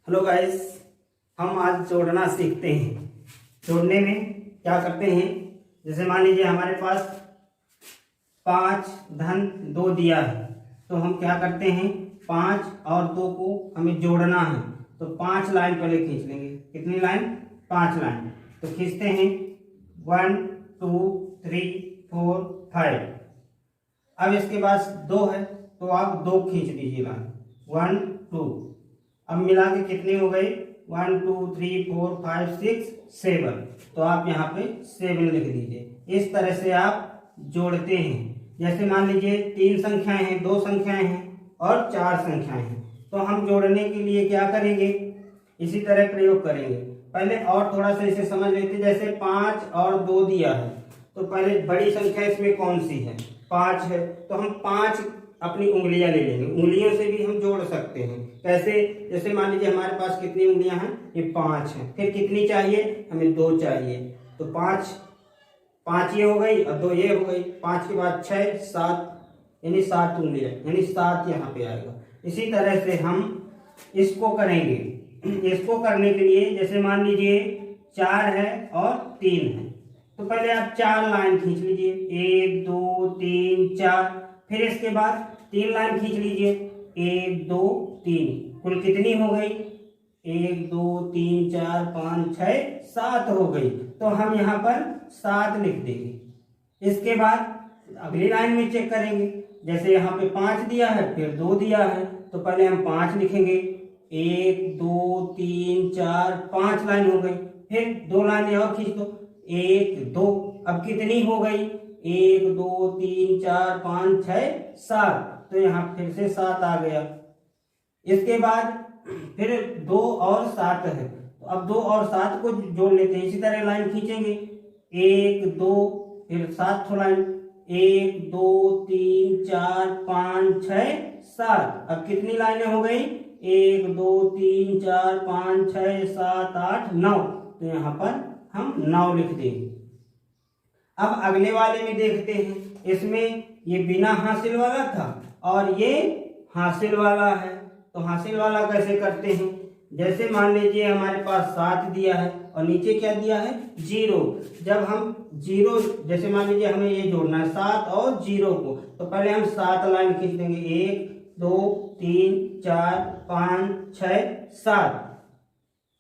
Hello guys, हम आज जोड़ना सीखते हैं। जोड़ने में क्या करते हैं, जैसे मान लीजिए हमारे पास 5 धन 2 दिया है, तो हम क्या करते हैं 5 और 2 को हमें जोड़ना है, तो 5 लाइन पहले खींच लेंगे। कितनी लाइन? 5 लाइन। तो खींचते हैं 1 2 3 4 5। अब इसके पास 2 है तो आप 2 खींच दीजिए लाइन 1 2। अब मिला के कितने हो गए 1 2 3 4 5 6 7। तो आप यहाँ पे 7 लिख दीजिए। इस तरह से आप जोड़ते हैं। जैसे मान लीजिए 3 संख्याएं हैं, 2 संख्याएं हैं और 4 संख्याएं हैं, तो हम जोड़ने के लिए क्या करेंगे, इसी तरह प्रयोग करेंगे। पहले और थोड़ा सा इसे समझ लेते। जैसे 5 और 2 दिया है, तो पहले बड़ी संख्या इसमें कौन सी है? 5 है। तो हम 5 अपनी उंगलियां ले लेंगे। उंगलियों से भी हम जोड़ सकते हैं। कैसे? जैसे मान लीजिए हमारे पास कितनी उंगलियां हैं, ये 5 हैं। फिर कितनी चाहिए हमें? 2 चाहिए। तो 5 ये हो गई और 2 ये हो गई। 5 के बाद 6 7, यानी 7 उंगलियां, यानी 7 यहाँ पे आएगा। इसी तरह से हम इसको करेंगे। इसको करने के लिए जैसे मान लीजिए 4 है और 3 है, तो पहले आप 4 लाइन खींच लीजिए, 1 2 3 4। फिर इसके बाद 3 लाइन खींच लीजिए, 1 2 3। कुल कितनी हो गई? 1 2 3 4 5 6 7 हो गई। तो हम यहाँ पर 7 लिख देंगे। इसके बाद अगली लाइन में चेक करेंगे। जैसे यहाँ पे 5 दिया है, फिर 2 दिया है, तो पहले हम 5 लिखेंगे। 1 2 3 4 5 लाइन हो गई। फिर 2 लाइन और खींच दो, 1 2। अब कितनी हो गई? 1 2 3 4 5 6 7। तो यहाँ फिर से 7 आ गया। इसके बाद फिर 2 और 7 है, तो अब 2 और 7 को जोड़ लेते हैं। इसी तरह लाइन खींचेंगे, 1 2 फिर 7 लाइन, 1 2 3 4 5 6 7। अब कितनी लाइनें हो गई? 1 2 3 4 5 6 7 8 9। तो यहाँ पर हम 9 लिख देंगे। अब अगले वाले में देखते हैं। इसमें ये बिना हासिल वाला था और ये हासिल वाला है, तो हासिल वाला कैसे करते हैं? जैसे मान लीजिए हमारे पास 7 दिया है और नीचे क्या दिया है? 0। जब हम 0, जैसे मान लीजिए हमें ये जोड़ना है 7 और 0 को, तो पहले हम 7 लाइन खींच देंगे, 1 2 3 4 5 6 7।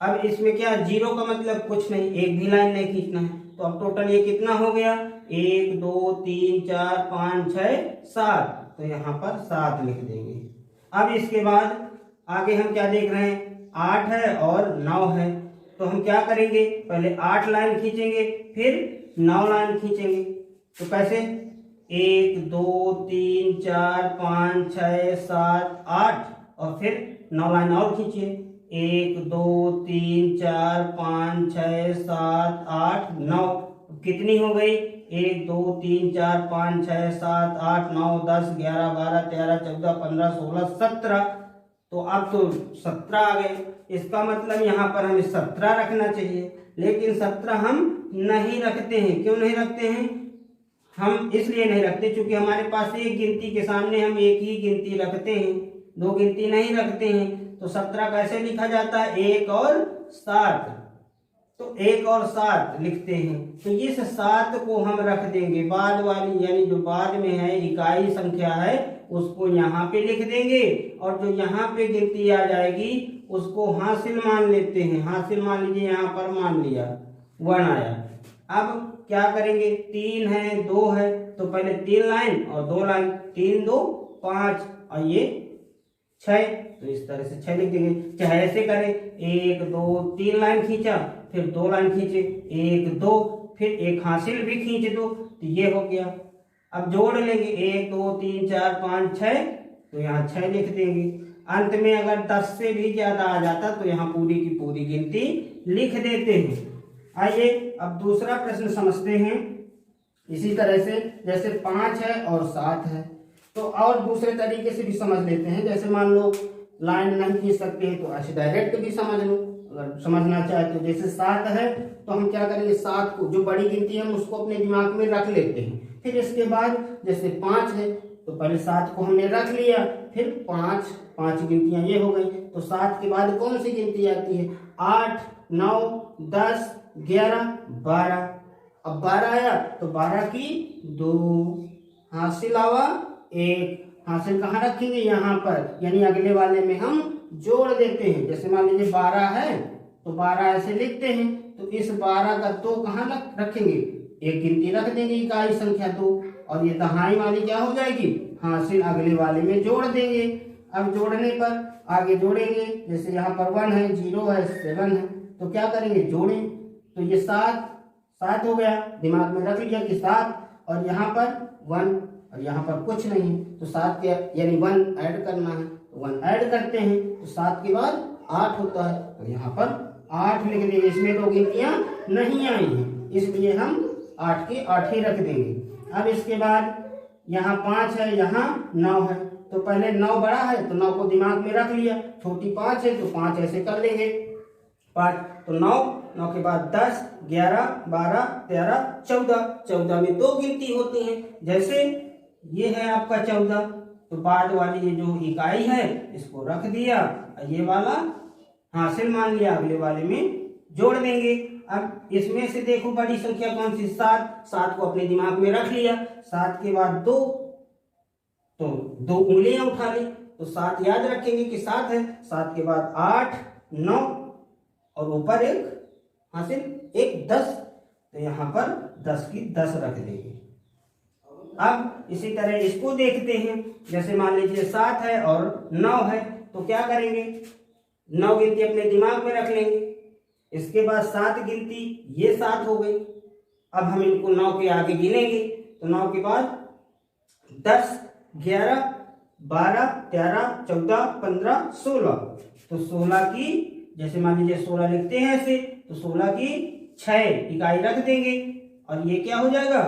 अब इसमें क्या 0 का मतलब कुछ नहीं, एक भी लाइन नहीं खींचना है। तो अब टोटल ये कितना हो गया? 1 2 3 4 5 6 7। तो यहाँ पर 7 लिख देंगे। अब इसके बाद आगे हम क्या देख रहे हैं? 8 है और 9 है, तो हम क्या करेंगे? पहले 8 लाइन खींचेंगे, फिर 9 लाइन खींचेंगे। तो कैसे? 1 2 3 4 5 6 7 8 और फिर 9 लाइन और खींचिए, 1 2 3 4 5 6 7 8 9। कितनी हो गई? 1 2 3 4 5 6 7 8 9 10 11 12 13 14 15 16 17। तो अब तो 17 आ गए। इसका मतलब यहाँ पर हमें 17 रखना चाहिए, लेकिन 17 हम नहीं रखते हैं। क्यों नहीं रखते हैं? हम इसलिए नहीं रखते क्योंकि हमारे पास एक गिनती के सामने हम एक ही गिनती रखते हैं, 2 गिनती नहीं रखते हैं। तो 17 कैसे लिखा जाता है? 1 और 7। तो 1 और 7 लिखते हैं। तो इस 7 को हम रख देंगे बाद वाली, यानी जो बाद में है इकाई संख्या है, उसको यहाँ पे लिख देंगे। और जो यहाँ पे गिनती आ जाएगी उसको हासिल मान लेते हैं। हासिल मान लीजिए, यहाँ पर मान लिया 1 आया। अब क्या करेंगे? 3 है 2 है, तो पहले 3 लाइन और 2 लाइन, 3 2 5 और ये 6। तो इस तरह से 6 लिख देंगे। चाहे ऐसे करें, 1 2 3 लाइन खींचा, फिर 2 लाइन खींचे, 1 2 फिर एक हासिल भी खींच दो, तो ये हो गया। अब जोड़ लेंगे, 1 2 3 4 5 6, तो यहाँ 6 लिख देंगे। अंत में अगर 10 से भी ज्यादा आ जाता तो यहाँ पूरी की पूरी गिनती लिख देते हैं। आइए अब दूसरा प्रश्न समझते हैं। इसी तरह से जैसे 5 है और 7 है, तो और दूसरे तरीके से भी समझ लेते हैं। जैसे मान लो लाइन नहीं खींच सकते हैं तो ऐसे डायरेक्ट भी समझ लो, अगर समझना चाहते हो। जैसे 7 है तो हम क्या करेंगे? 7 को, जो बड़ी गिनती है, हम उसको अपने दिमाग में रख लेते हैं। फिर इसके बाद जैसे 5 है तो पहले 7 को हमने रख लिया, फिर 5 गिनतियां ये हो गई, तो 7 के बाद कौन सी गिनती आती है? 8, 9, 10, 11, 12। अब 12 आया तो 12 की 2, हासिल आवा 1। हासिल कहाँ रखेंगे? यहाँ पर, यानी अगले वाले में हम जोड़ देते हैं। जैसे मान लीजिए 12 है तो 12 ऐसे लिखते हैं, तो इस 12 का 2 कहाँ रखेंगे? एक गिनती रख देंगे, इकाई संख्या 2, और ये दहाई वाली क्या हो जाएगी? हासिल अगले वाले में जोड़ देंगे। अब जोड़ने पर आगे जोड़ेंगे, जैसे यहाँ पर 1 है, 0 है, 7 है, तो क्या करेंगे? जोड़ें। तो ये 7 हो गया, दिमाग में रख लिया कि 7, और यहाँ पर 1 और यहाँ पर कुछ नहीं है, तो 7 के यानी 1 ऐड करना है, तो 1 ऐड करते हैं, तो 7 के बाद 8 होता है, तो यहाँ पर 8 लिख देंगे। इसमें तो गिनतियां नहीं आई हैं, इसलिए हम 8 के 8 ही रख देंगे। अब इसके बाद यहाँ 5 है, यहाँ 9 है, तो पहले 9 बड़ा है तो 9 को दिमाग में रख लिया, छोटी 5 है तो 5 ऐसे कर लेंगे। 5 तो 9 के बाद 10, 11, 12, 13, 14 में 2 गिनती होती हैं। जैसे ये है आपका 14, तो बाद वाली ये जो इकाई है इसको रख दिया, ये वाला हासिल मान लिया, अगले वाले में जोड़ देंगे। अब इसमें से देखो बड़ी संख्या कौन सी? 7 को अपने दिमाग में रख लिया। 7 के बाद 2, तो 2 उंगलियां उठा ली, तो 7 याद रखेंगे कि 7 है। 7 के बाद 8, 9 और ऊपर एक हासिल 1, 10, तो यहाँ पर 10 की 10 रख देंगे। अब इसी तरह इसको देखते हैं, जैसे मान लीजिए 7 है और 9 है, तो क्या करेंगे? 9 गिनती अपने दिमाग में रख लेंगे। इसके बाद 7 गिनती, ये 7 हो गई। अब हम इनको 9 के आगे गिनेंगे, तो 9 के बाद 10, 11, 12, 13, 14, 15, 16, तो 16 की, जैसे मान लीजिए 16 लिखते हैं ऐसे, तो 16 की 6 इकाई रख देंगे, और ये क्या हो जाएगा?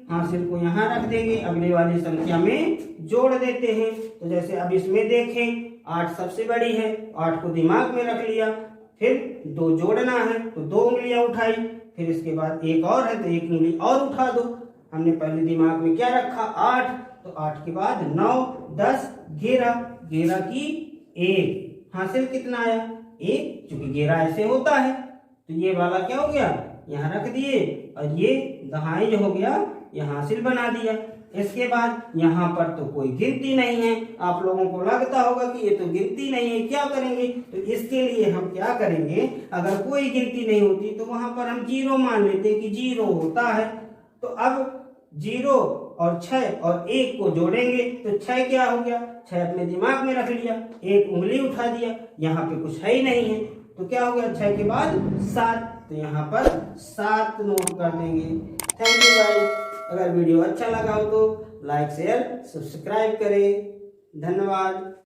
हासिल को यहाँ रख देंगे, अगले वाली संख्या में जोड़ देते हैं। तो जैसे अब इसमें देखें, 8 सबसे बड़ी है, 8 को दिमाग में रख लिया, फिर 2 जोड़ना है तो 2 उंगलियां उठाई, फिर इसके बाद एक और है तो 1 उंगली और उठा दो। हमने पहले दिमाग में क्या रखा? 8, तो 8 के बाद 9, 10, 11 की 1, हासिल कितना आया? 1, क्योंकि 11 ऐसे होता है, तो ये वाला क्या हो गया? यहाँ रख दिए, और ये दहाई जो हो गया ये हासिल बना दिया। इसके बाद यहाँ पर तो कोई गिनती नहीं है, आप लोगों को लगता होगा कि ये तो गिनती नहीं है, क्या करेंगे? तो इसके लिए हम क्या करेंगे? अगर कोई गिनती नहीं होती तो वहां पर हम 0 मान लेते कि 0 होता है। तो अब 0 और 6 और 1 को जोड़ेंगे, तो 6 क्या हो गया? 6 अपने दिमाग में रख लिया, 1 उंगली उठा दिया, यहाँ पे कुछ है ही नहीं है, तो क्या हो गया? 6 के बाद 7, तो यहाँ पर 7 नोट कर देंगे। Thank you guys. अगर वीडियो अच्छा लगा हो तो लाइक, शेयर, सब्सक्राइब करें। धन्यवाद।